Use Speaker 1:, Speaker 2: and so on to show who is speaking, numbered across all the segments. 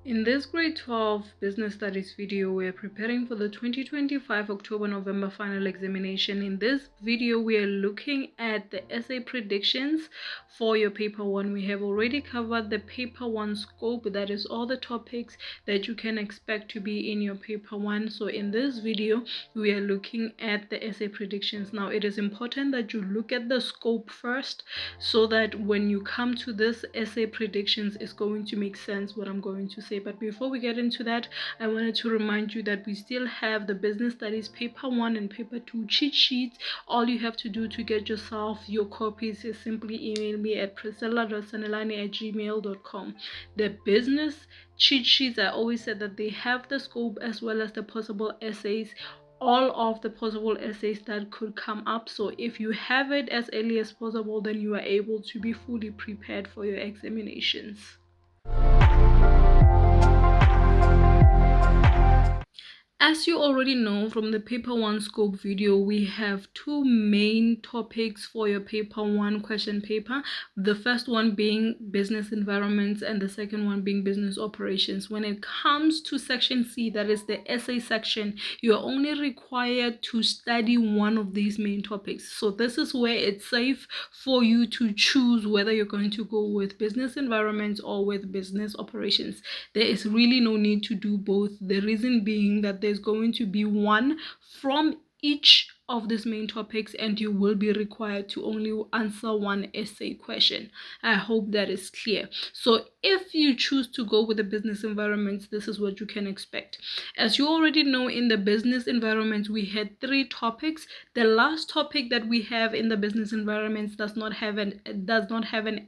Speaker 1: In this grade 12 business studies video, we are preparing for the 2025 October-November final examination. In this video, we are looking at the essay predictions for your paper 1. We have already covered the paper 1 scope, that is all the topics that you can expect to be in your paper 1. So in this video, we are looking at the essay predictions. Now, it is important that you look at the scope first so that when you come to this essay predictions, it's going to make sense what I'm going to say. But before we get into that, I wanted to remind you that we still have the business studies paper 1 and paper 2 cheat sheets. All you have to do to get yourself your copies is simply email me at priscilla.sanelane@gmail.com. The business cheat sheets, I always said that they have the scope as well as the possible essays, all of the possible essays that could come up. So if you have it as early as possible, then you are able to be fully prepared for your examinations. As you already know from the paper 1 scope video, we have two main topics for your paper 1 question paper. The first one being business environments and the second one being business operations. When it comes to section C, that is the essay section, you are only required to study one of these main topics. So this is where it's safe for you to choose whether you're going to go with business environments or with business operations. There is really no need to do both. The reason being that there's going to be one from each of these main topics and you will be required to only answer one essay question. I hope that is clear. So if you choose to go with the business environments, this is what you can expect. As you already know, in the business environments, we had 3 topics. The last topic that we have in the business environments does not have an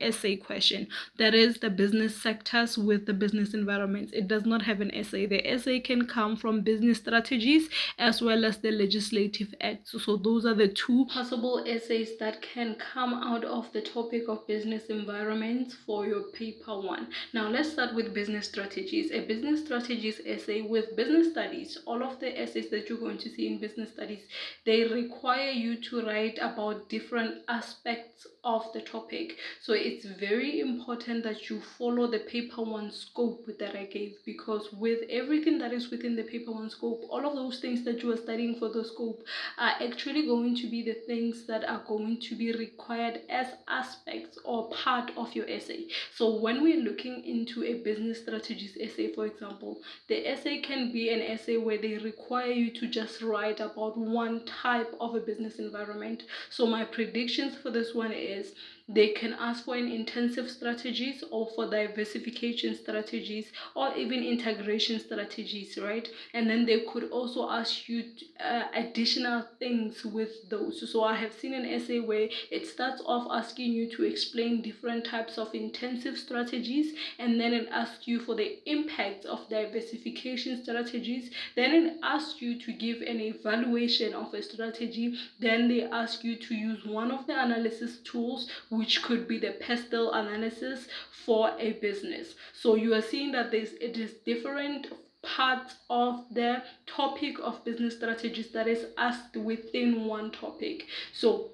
Speaker 1: essay question. That is the business sectors with the business environments. It does not have an essay. The essay can come from business strategies as well as the legislative acts. So those are the 2 possible essays that can come out of the topic of business environments for your paper 1. Now let's start with business strategies. A business strategies essay with business studies. All of the essays that you're going to see in business studies, they require you to write about different aspects of the topic. So it's very important that you follow the paper 1 scope that I gave, because with everything that is within the paper 1 scope, all of those things that you are studying for the scope are actually going to be the things that are going to be required as aspects or part of your essay. So when we're looking into a business strategies essay, for example, the essay can be an essay where they require you to just write about one type of a business environment. So my predictions for this one is they can ask for an intensive strategies or for diversification strategies or even integration strategies, right? And then they could also ask you additional things with those. So I have seen an essay where it starts off asking you to explain different types of intensive strategies, and then it asks you for the impact of diversification strategies. Then it asks you to give an evaluation of a strategy. Then they ask you to use one of the analysis tools, which could be the pestle analysis for a business. So you are seeing that it is different parts of the topic of business strategies that is asked within one topic. So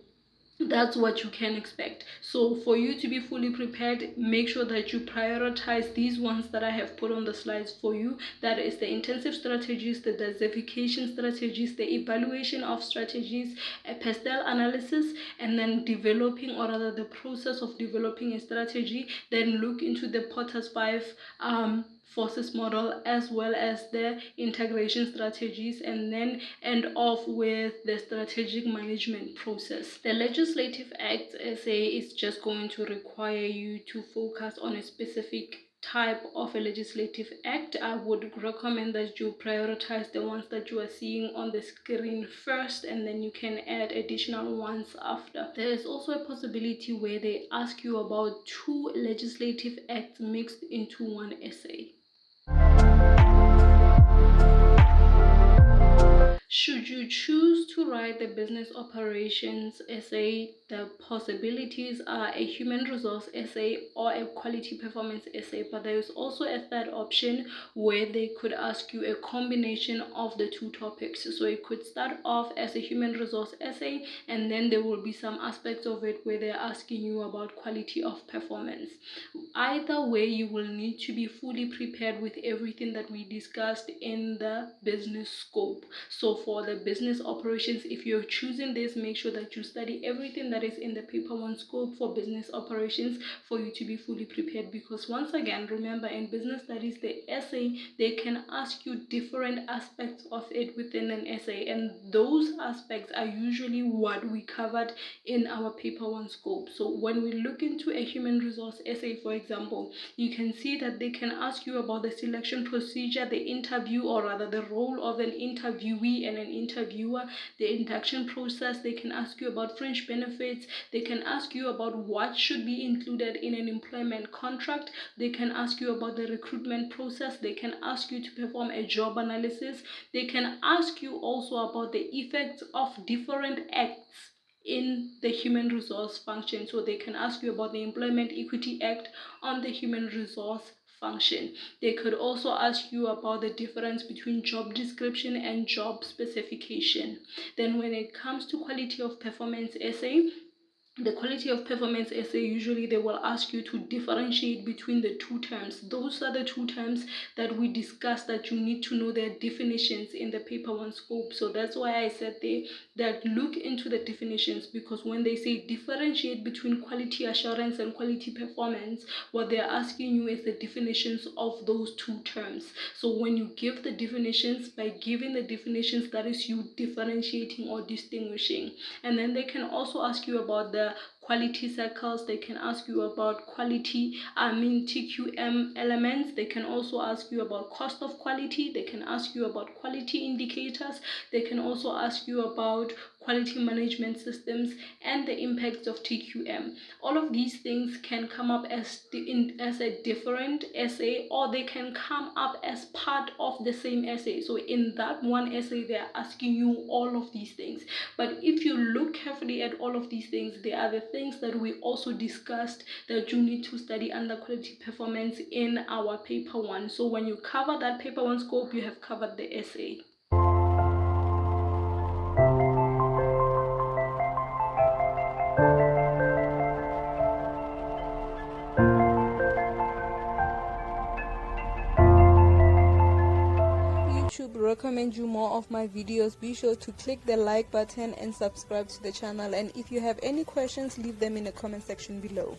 Speaker 1: that's what you can expect. So for you to be fully prepared, make sure that you prioritize these ones that I have put on the slides for you. That is the intensive strategies, the diversification strategies, the evaluation of strategies, a pestle analysis, and then developing, or rather the process of developing a strategy. Then look into the Potter's 5 forces model as well as the integration strategies, and then end off with the strategic management process. The legislative act essay is just going to require you to focus on a specific type of a legislative act. I would recommend that you prioritize the ones that you are seeing on the screen first, and then you can add additional ones after. There is also a possibility where they ask you about 2 legislative acts mixed into one essay. Should you choose to to write the business operations essay, the possibilities are a human resource essay or a quality performance essay, but there is also a third option where they could ask you a combination of the two topics. So it could start off as a human resource essay, and then there will be some aspects of it where they're asking you about quality of performance. Either way, you will need to be fully prepared with everything that we discussed in the business scope. So for the business operations, if you're choosing this, make sure that you study everything that is in the paper 1 scope for business operations for you to be fully prepared, because once again, remember, in business studies, the essay, they can ask you different aspects of it within an essay, and those aspects are usually what we covered in our paper 1 scope. So when we look into a human resource essay, for example, you can see that they can ask you about the selection procedure, the interview, or rather the role of an interviewee and an interviewer, the induction process. They can ask you about fringe benefits. They can ask you about what should be included in an employment contract. They can ask you about the recruitment process. They can ask you to perform a job analysis. They can ask you also about the effects of different acts in the human resource function. So they can ask you about the Employment Equity Act on the human resource function. They could also ask you about the difference between job description and job specification. Then when it comes to quality of performance essay, the quality of performance essay, usually they will ask you to differentiate between the two terms. Those are the two terms that we discussed that you need to know their definitions in the paper 1 scope. So that's why I said there that look into the definitions, because when they say differentiate between quality assurance and quality performance, what they're asking you is the definitions of those two terms. So when you give the definitions, by giving the definitions, that is you differentiating or distinguishing. And then they can also ask you about the quality circles. They can ask you about quality, TQM elements. They can also ask you about cost of quality. They can ask you about quality indicators. They can also ask you about quality management systems and the impacts of TQM. All of these things can come up as a different essay, or they can come up as part of the same essay. So in that one essay, they're asking you all of these things. But if you look carefully at all of these things, they are the things that we also discussed that you need to study under quality performance in our paper 1. So when you cover that paper 1 scope, you have covered the essay. Recommend you more of my videos, be sure to click the like button and subscribe to the channel. And if you have any questions, leave them in the comment section below.